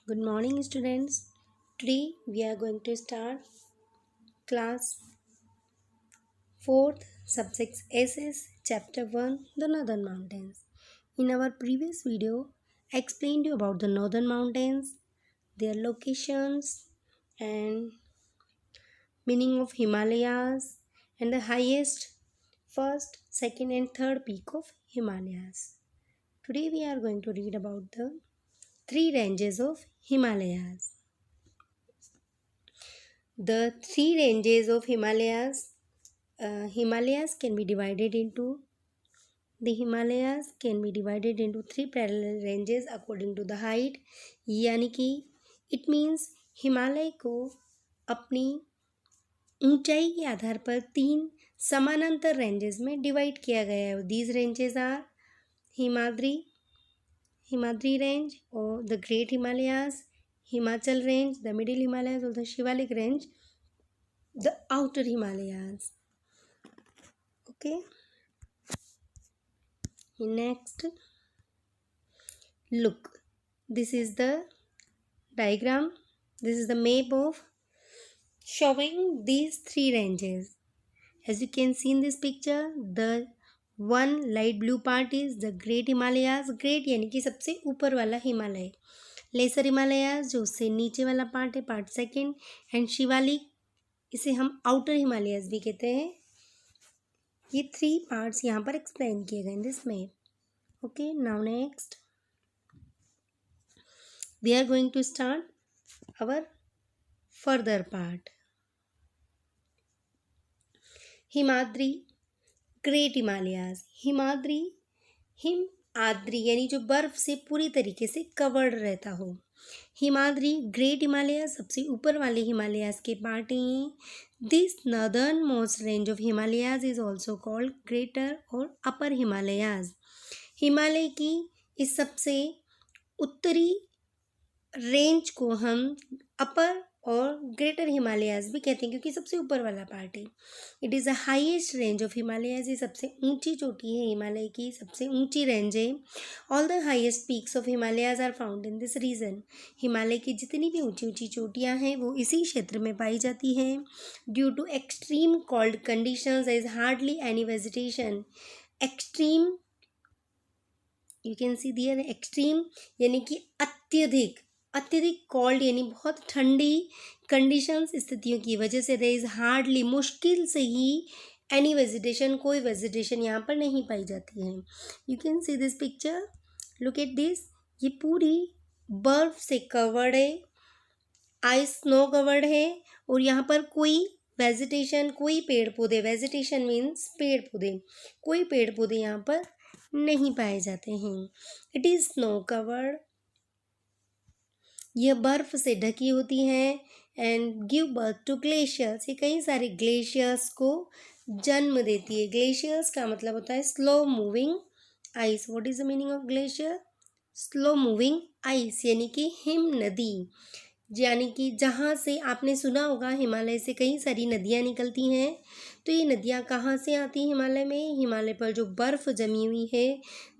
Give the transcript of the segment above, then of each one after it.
Good morning, students. Today we are going to start class 4th, subject SS, chapter 1, the Northern Mountains. In our previous video, I explained you about the Northern Mountains, their locations, and meaning of Himalayas, and the highest first, second, and third peak of Himalayas. Today we are going to read about the three ranges of Himalayas. The three ranges of Himalayas can be divided into three parallel ranges according to the height. यानी कि it means Himalaya को अपनी ऊंचाई के आधार पर तीन समानांतर ranges में डिवाइड किया गया है. These ranges are Himadri range और the great Himalayas, Himachal range, the middle Himalayas और the Shivalik range, the outer Himalayas. Okay. Next, look. This is the diagram. This is the map of showing these three ranges. As you can see in this picture, the one light blue part is the Great Himalayas. Great यानी कि सबसे ऊपर वाला Himalaya. Lesser Himalayas जो उससे नीचे वाला part है, पार्ट सेकेंड. एंड शिवालिक, इसे हम आउटर हिमालयाज भी कहते हैं. ये थ्री पार्ट्स यहाँ पर एक्सप्लेन किए गए in this map. Okay, now next we are going to start our further part. Himadri, great Himalayas. हिम आद्री यानी जो बर्फ से पूरी तरीके से कवर्ड रहता हो. हिमाद्री, ग्रेट हिमालयाज सबसे ऊपर वाले हिमालयाज के पार्ट हैं. This northern most range of Himalayas is also called greater और अपर हिमालयाज. हिमालय की इस सबसे उत्तरी रेंज को हम अपर और ग्रेटर हिमालयाज भी कहते हैं क्योंकि सबसे ऊपर वाला पार्ट है. It is the highest range of Himalayas. ये सबसे ऊंची चोटी है, हिमालय की सबसे ऊंची रेंज है. All the highest peaks of Himalayas are found in this region. Himalaya की जितनी भी ऊंची ऊंची चोटियाँ हैं वो इसी क्षेत्र में पाई जाती हैं. Due to extreme cold conditions is hardly any vegetation. Extreme, you can see there extreme यानी कि अत्यधिक कोल्ड यानी बहुत ठंडी कंडीशंस, स्थितियों की वजह से देयर इज हार्डली, मुश्किल से ही, एनी वेजिटेशन, कोई वेजिटेशन यहाँ पर नहीं पाई जाती है. You can see this picture, look at this. ये पूरी बर्फ से कवर्ड है, आइस स्नो कवर्ड है और यहाँ पर कोई वेजिटेशन, कोई पेड़ पौधे, वेजिटेशन मीन्स पेड़ पौधे, कोई पेड़ पौधे यहाँ पर नहीं पाए जाते हैं. It is snow covered. यह बर्फ से ढकी होती हैं. And give birth to glaciers. ये कई सारे ग्लेशियर्स को जन्म देती है. ग्लेशियर्स का मतलब होता है slow moving ice. What is the meaning of glacier? Slow moving ice यानी कि हिम नदी. यानी कि जहाँ से आपने सुना होगा हिमालय से कई सारी नदियाँ निकलती हैं. तो ये नदियाँ कहाँ से आती हैं हिमालय में? हिमालय पर जो बर्फ़ जमी हुई है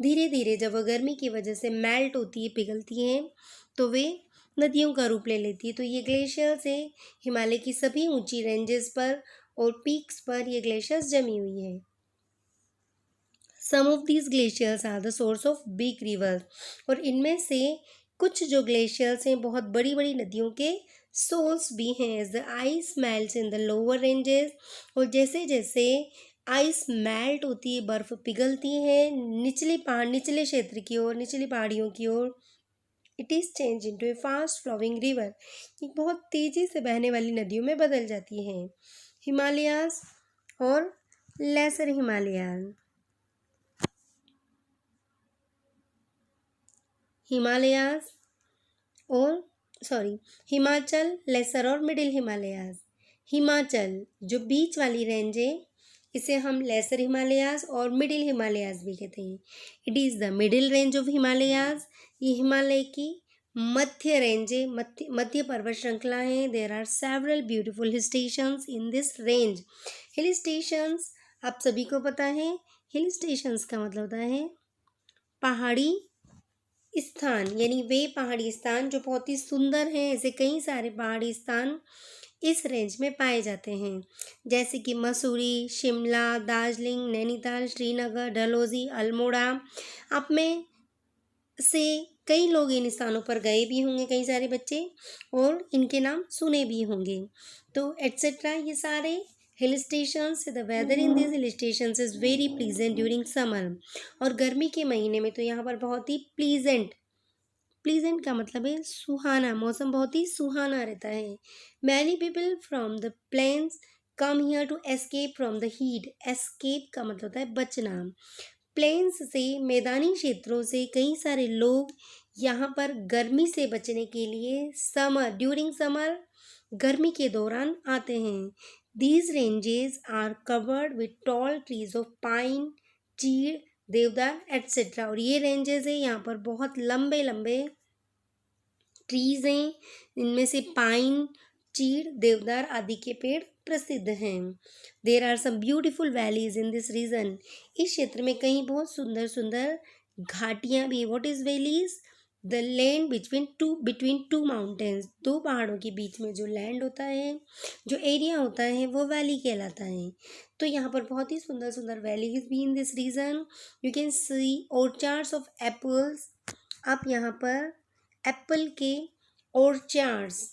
धीरे धीरे जब वह गर्मी की वजह से मेल्ट होती है, पिघलती हैं, तो वे नदियों का रूप ले लेती है. तो ये ग्लेशियर्स है. हिमालय की सभी ऊंची रेंजेस पर और पीक्स पर ये ग्लेशियर्स जमी हुई है. Some of these glaciers are the source of big rivers. और इनमें से कुछ जो ग्लेशियर्स हैं बहुत बड़ी बड़ी नदियों के सोर्स भी हैं. As the ice melts in the lower ranges. और जैसे जैसे आइस मेल्ट होती है, बर्फ़ पिघलती है निचले क्षेत्र की ओर, निचली पहाड़ियों की ओर, it is change into a fast flowing river. एक बहुत तेज़ी से बहने वाली नदियों में बदल जाती हैं. हिमालयाज और लेसर हिमालयाज. हिमालयाज और हिमाचल, लेसर और मिडिल हिमालयाज. हिमाचल जो बीच वाली रेंज है इसे हम लेसर हिमालयाज और मिडिल हिमालयाज भी कहते हैं. It is the middle range of Himalayas. ये हिमालय की मध्य रेंज है, मध्य पर्वत श्रृंखला है. There are several beautiful hill stations in this range. Hill stations आप सभी को पता है. हिल स्टेशंस का मतलब होता है पहाड़ी स्थान यानी वे पहाड़ी स्थान जो बहुत ही सुंदर हैं। ऐसे कई सारे पहाड़ी स्थान इस रेंज में पाए जाते हैं, जैसे कि मसूरी, शिमला, दार्जिलिंग, नैनीताल, श्रीनगर, डलहौजी, अल्मोड़ा। आप में से कई लोग इन स्थानों पर गए भी होंगे, कई सारे बच्चे, और इनके नाम सुने भी होंगे। तो एट्सेट्रा ये सारे hill stations, the weather in this hill stations is very pleasant during summer. और गर्मी के महीने में तो यहाँ पर बहुत ही प्लीजेंट, प्लीजेंट का मतलब है सुहाना, मौसम बहुत ही सुहाना रहता है। Many people from the plains come here to escape from the heat. Escape का मतलब होता है बचना। प्लेन्स से, मैदानी क्षेत्रों से कई सारे लोग यहाँ पर गर्मी से बचने के लिए समर, ड्यूरिंग समर, गर्मी के दौरान आते हैं। These ranges are covered with tall trees of pine, chir, deodar etcetera. और ये रेंजेस है यहाँ पर बहुत लंबे लंबे ट्रीज हैं, इनमें से पाइन, चीड़, देवदार आदि के पेड़ प्रसिद्ध हैं। There are some beautiful valleys in this region. इस क्षेत्र में कई बहुत सुंदर सुंदर घाटियाँ भी। What is valleys? The land between two mountains. दो पहाड़ों के बीच में जो लैंड होता है, जो एरिया होता है, वो वैली कहलाता है। तो यहाँ पर बहुत ही सुंदर सुंदर वैलीज भी in this region. You can see orchards of apples. आप यहाँ पर एप्पल के ऑर्चार्ड्स,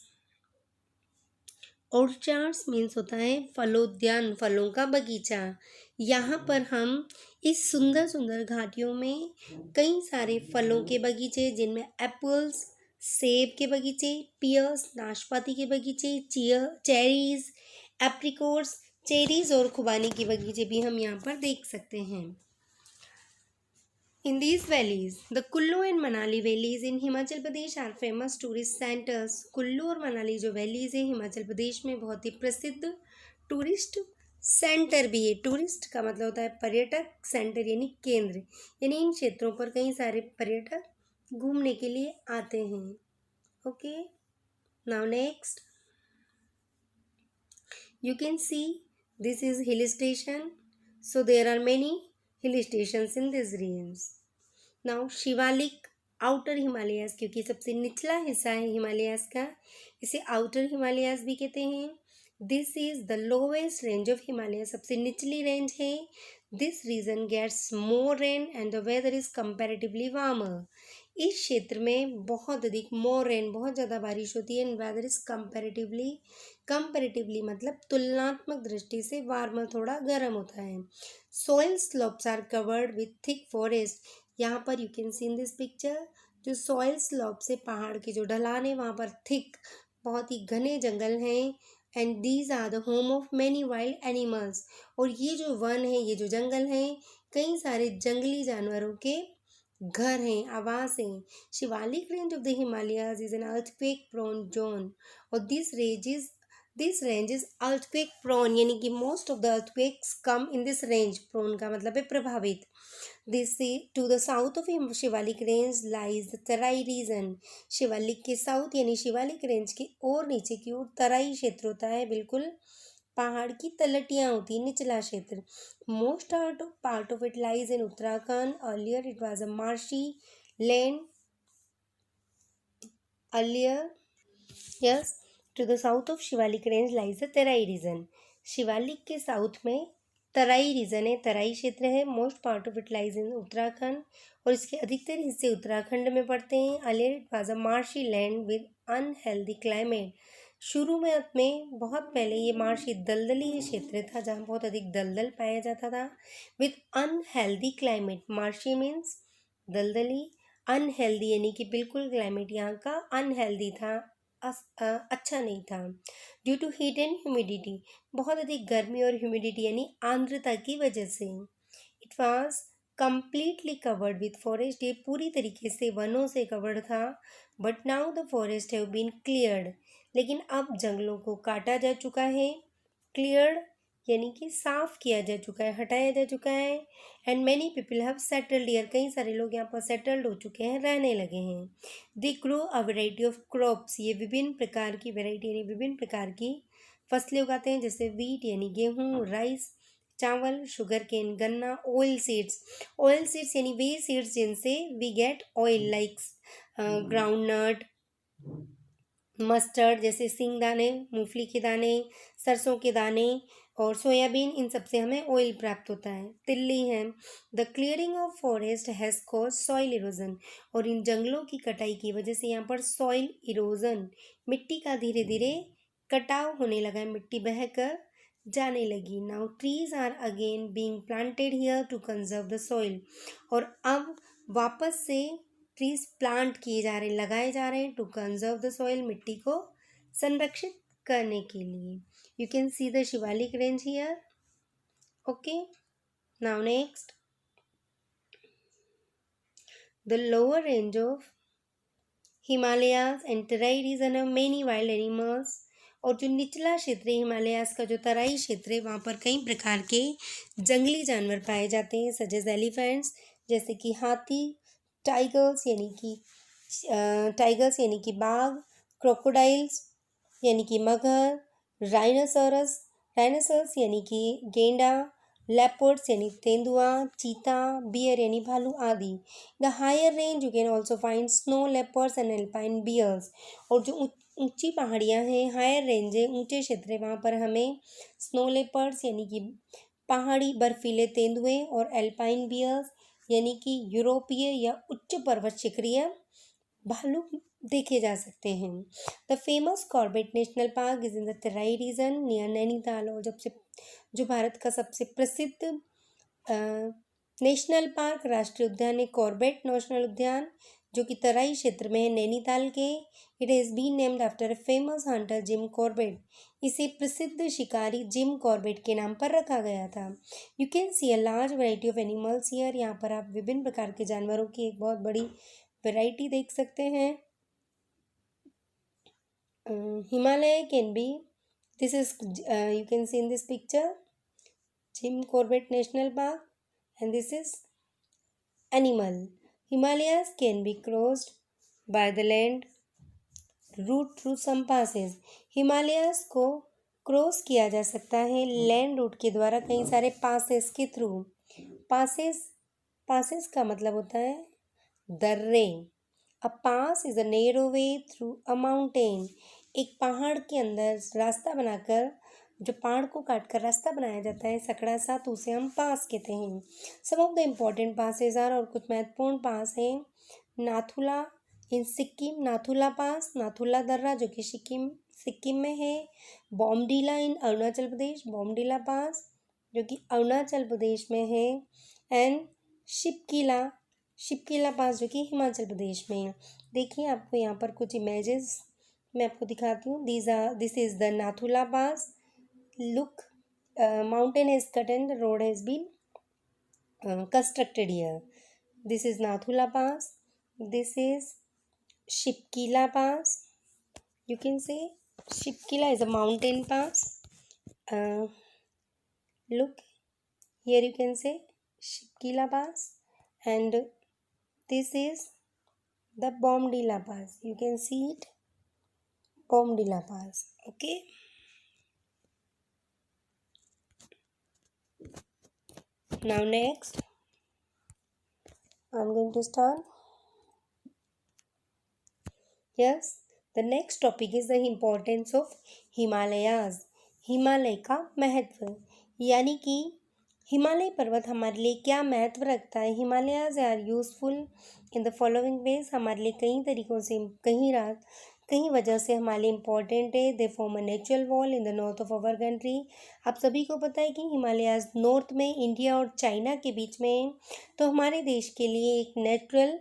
ऑर्चार्ड्स मीन्स होता है फलोद्यान, फलों का बगीचा। यहाँ पर हम इस सुंदर सुंदर घाटियों में कई सारे फलों के बगीचे, जिनमें एप्पल्स, सेब के बगीचे, पियर्स, नाशपाती के बगीचे, चेरीज, एप्रिकोट्स, चेरीज और खुबानी के बगीचे भी हम यहाँ पर देख सकते हैं। In these valleys, the Kullu and Manali valleys in Himachal Pradesh are famous tourist centers। Kullu और मनाली जो वैलीज हैं हिमाचल प्रदेश में बहुत ही प्रसिद्ध टूरिस्ट सेंटर भी है। टूरिस्ट का मतलब होता है पर्यटक, सेंटर यानी केंद्र, यानी इन क्षेत्रों पर कई सारे पर्यटक घूमने के लिए आते हैं। Okay, now next you can see this is hill station, so there are many hill stations in this regions। Now Shivalik, outer Himalayas, क्योंकि सबसे निचला हिस्सा है हिमालयाज का, इसे आउटर हिमालयाज भी कहते हैं। This is the lowest range of Himalaya, सबसे निचली रेंज है। This region gets more rain and the weather is comparatively warmer. इस क्षेत्र में बहुत अधिक मोर रेन, बहुत ज़्यादा बारिश होती है। एंड वेदर इज कंपैरेटिवली मतलब तुलनात्मक दृष्टि से वार्मर, थोड़ा गर्म होता है। Soil slopes are covered with thick forest. यहाँ पर you can see in this picture, जो सॉइल स्लॉप से पहाड़ की जो ढलान है, वहाँ पर थिक, बहुत ही घने जंगल हैं। And these are the home of many wild animals. और ये जो वन है, ये जो जंगल हैं, कई सारे जंगली जानवरों के घर हैं, आवास हैं। Shivalik range of the Himalayas is an earthquake prone zone. और this range is earthquake prone, यानी कि most of the earthquakes come in this range. Prone का मतलब है प्रभावित। This to the south of Shivalik range lies the Terai region. Shivalik के south यानी Shivalik range के और नीचे की ओर तराई क्षेत्र होता है, बिल्कुल पहाड़ की तलटियाँ होती हैं, निचला क्षेत्र। Most part of it lies in Uttarakhand. Earlier it was a marshy land. Earlier yes, to the south of Shivalik range lies the Terai region. Shivalik के साउथ में तराई रीजन है, तराई क्षेत्र है। Most part of it lies in Uttarakhand, और इसके अधिकतर हिस्से उत्तराखंड में पड़ते हैं। Earlier it was a marshy land with unhealthy climate. शुरू में बहुत पहले ये मार्शी दलदली क्षेत्र था, जहाँ बहुत अधिक दलदल पाया जाता था। With unhealthy climate, marshy means दलदली, अनहेल्दी यानी कि बिल्कुल क्लाइमेट यहाँ का अनहेल्दी था, अच्छा नहीं था। Due to heat and humidity, बहुत अधिक गर्मी और ह्यूमिडिटी यानी आर्द्रता की वजह से। It was completely covered with forest, ये पूरी तरीके से वनों से कवर्ड था। But now the forest have been cleared, लेकिन अब जंगलों को काटा जा चुका है। क्लियर्ड यानी कि साफ किया जा चुका है, हटाया जा चुका है। And many people have settled here, कई सारे लोग यहाँ पर सेटल्ड हो चुके हैं, रहने लगे हैं। They grow a variety of crops, ये विभिन्न प्रकार की वेराइटी यानी विभिन्न प्रकार की फसलें उगाते हैं, जैसे वीट यानी गेहूँ, राइस चावल, शुगर केन, गन्ना, ऑयल सीड्स यानी वे सीड्स जिनसे we get oil like groundnut, mustard जैसे सिंगदाने, मूंगफली के दाने, सरसों के दाने और सोयाबीन, इन सब से हमें ऑयल प्राप्त होता है। तिल्ली है। The clearing of forest has cause soil erosion, और इन जंगलों की कटाई की वजह से यहाँ पर सॉइल इरोजन, मिट्टी का धीरे धीरे कटाव होने लगा है, मिट्टी बहकर जाने लगी। Now trees are again being planted here to conserve the soil, और अब वापस से ट्रीज प्लांट किए जा रहे हैं, लगाए जा रहे हैं टू कंजर्व द सॉइल, मिट्टी को संरक्षित करने के लिए। You can see the Shivalik range here. Okay, now next, the lower range of Himalayas and Terai region have many wild animals. और जो निचला क्षेत्र है हिमालयास का, जो तराई क्षेत्र है, वहाँ पर कई प्रकार के जंगली जानवर पाए जाते हैं, सच एज एलिफेंट्स जैसे कि हाथी, टाइगर्स यानी कि बाघ, क्रोकोडाइल्स यानी कि मगर, राइनोसरस यानी कि गेंडा, लेपर्ड्स यानी तेंदुआ, चीता, बियर यानी भालू आदि। The higher range you can also find snow leopards and alpine bears. और जो ऊंची पहाड़ियाँ हैं, हायर रेंज है, ऊंचे क्षेत्र है, वहाँ पर हमें स्नो लेपर्ड्स यानी कि पहाड़ी बर्फीले तेंदुए और एल्पाइन बियर्स यानी कि यूरोपीय या उच्च पर्वत शिखरीय भालू देखे जा सकते हैं। The famous Corbett National Park is in the Terai region near Nainital. और जो भारत का सबसे प्रसिद्ध नेशनल पार्क राष्ट्रीय उद्यान है कॉर्बेट नेशनल उद्यान, जो कि तराई क्षेत्र में है नैनीताल के। It has been named after a famous hunter Jim Corbett. इसे प्रसिद्ध शिकारी जिम कॉर्बेट के नाम पर रखा गया था। You can C a large variety of animals here. यहाँ पर आप विभिन्न प्रकार के जानवरों की एक बहुत बड़ी वैरायटी देख सकते हैं। Himalaya can be, this is you can see in this picture Jim Corbett National park, and this is animal. Himalayas can be crossed by the land route through some passes. Himalayas को क्रॉस किया जा सकता है land route के द्वारा कई सारे passes के थ्रू। पासेस का मतलब होता है दर्रे। A pass is a narrow way through a mountain. एक पहाड़ के अंदर रास्ता बनाकर, जो पहाड़ को काट कर रास्ता बनाया जाता है सकड़ा सा, तो उसे हम पास कहते हैं। Some of the important passes are, और कुछ महत्वपूर्ण पास हैं। नाथुला इन सिक्किम, नाथुला पास, नाथुला दर्रा जो कि सिक्किम में है। बॉमडीला इन अरुणाचल प्रदेश, बॉमडीला पास जो कि अरुणाचल प्रदेश में है। एंड शिपकीला पास जो कि हिमाचल प्रदेश में है। देखिए आपको यहाँ पर कुछ इमेजेस मैं आपको दिखाती हूँ। This is the Nathula pass. Look, mountain is cut and the road has been constructed here. This is Nathula Pass. This is Shipkila Pass. You can say Shipkila is a mountain pass. Look, here you can say Shipkila Pass, and this is the Bomdila Pass. You can see it, Bomdila Pass. Okay. Now next, I'm going to start. Yes, the next topic is the importance of Himalayas. Himalaya का महत्व, यानी कि हिमालय पर्वत हमारे लिए क्या महत्व रखता है। Himalayas are useful in the following ways. हमारे लिए कई तरीकों से, कई वजह से हमारे लिए इम्पॉर्टेंट है। They form a natural wall in the north of our country. आप सभी को पता है कि हिमालयाज नॉर्थ में इंडिया और चाइना के बीच में है, तो हमारे देश के लिए एक नेचुरल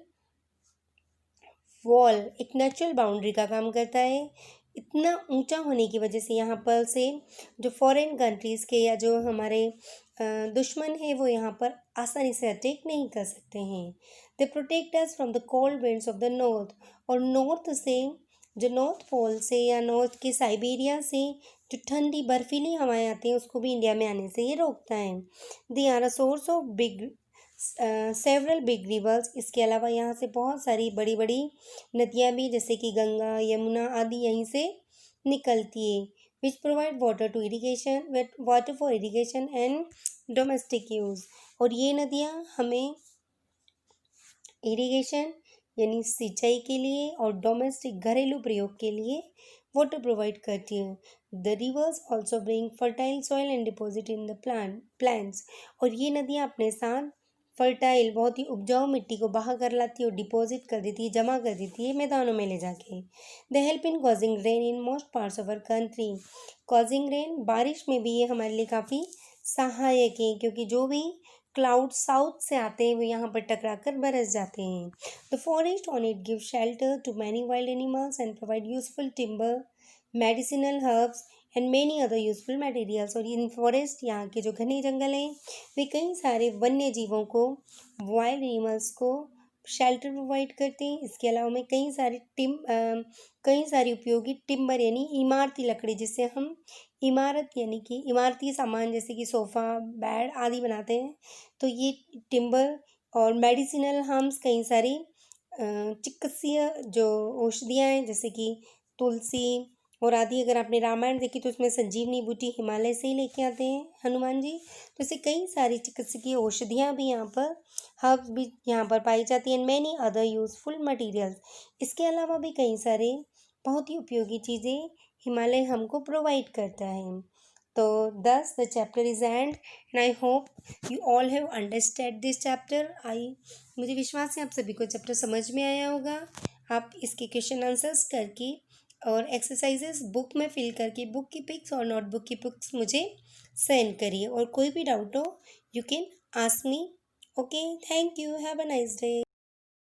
वॉल, एक नेचुरल बाउंड्री का काम करता है। इतना ऊंचा होने की वजह से यहाँ पर से जो फॉरेन कंट्रीज़ के या जो हमारे दुश्मन हैं वो यहाँ पर आसानी से अटैक नहीं कर सकते हैं। They protect us from the cold winds of the north. और नॉर्थ से, जो नॉर्थ पोल से या नॉर्थ के साइबेरिया से जो ठंडी बर्फीली हवाएं आती हैं उसको भी इंडिया में आने से ये रोकता है। They are a source of several big rivers. इसके अलावा यहाँ से बहुत सारी बड़ी बड़ी नदियाँ भी, जैसे कि गंगा, यमुना आदि यहीं से निकलती है, which provide water for irrigation and domestic use. और ये नदियाँ हमें इरिगेशन यानी सिंचाई के लिए और डोमेस्टिक घरेलू प्रयोग के लिए वाटर प्रोवाइड करती हैं। The reverse also bring fertile soil and deposit in the plants. और ये नदियाँ अपने साथ फर्टाइल बहुत ही उपजाऊ मिट्टी को बहा कर लाती है और डिपॉजिट कर देती है, जमा कर देती है मैदानों में ले जाके। The help in causing rain in most parts of our country. Causing rain, बारिश में भी ये हमारे लिए काफ़ी सहायक है, क्योंकि जो भी क्लाउड साउथ से आते हैं वो यहाँ पर टकरा कर बरस जाते हैं। The forest on it give shelter to many wild animals and provide useful timber, medicinal herbs and many other useful materials. और इन फॉरेस्ट, यहाँ के जो घने जंगल हैं, वे कई सारे वन्य जीवों को, वाइल्ड एनिमल्स को शेल्टर प्रोवाइड करते हैं। इसके अलावा में कई सारी उपयोगी टिम्बर यानी इमारती लकड़ी, जिससे हम इमारत यानी कि इमारती सामान जैसे कि सोफ़ा, बेड आदि बनाते हैं। तो ये टिम्बर और मेडिसिनल हर्ब्स, कई सारी चिकित्सीय जो औषधियाँ हैं जैसे कि तुलसी और आदि। अगर आपने रामायण देखी तो उसमें संजीवनी बूटी हिमालय से ही लेके आते हैं हनुमान जी। तो ऐसे कई सारी चिकित्सकीय औषधियाँ भी यहाँ पर, हर्ब्स भी यहाँ पर पाई जाती हैं। And many other useful materials. इसके अलावा भी कई सारे बहुत ही उपयोगी चीज़ें हिमालय हमको प्रोवाइड करता है। तो thus the chapter is end and I hope you all have understood this chapter. मुझे विश्वास है आप सभी को चैप्टर समझ में आया होगा। आप इसके क्वेश्चन आंसर्स करके और एक्सरसाइजेस बुक में फिल करके बुक की पिक्स और नोटबुक की पिक्स मुझे सेंड करिए। और कोई भी डाउट हो you can ask me. Okay, thank you, have a nice day.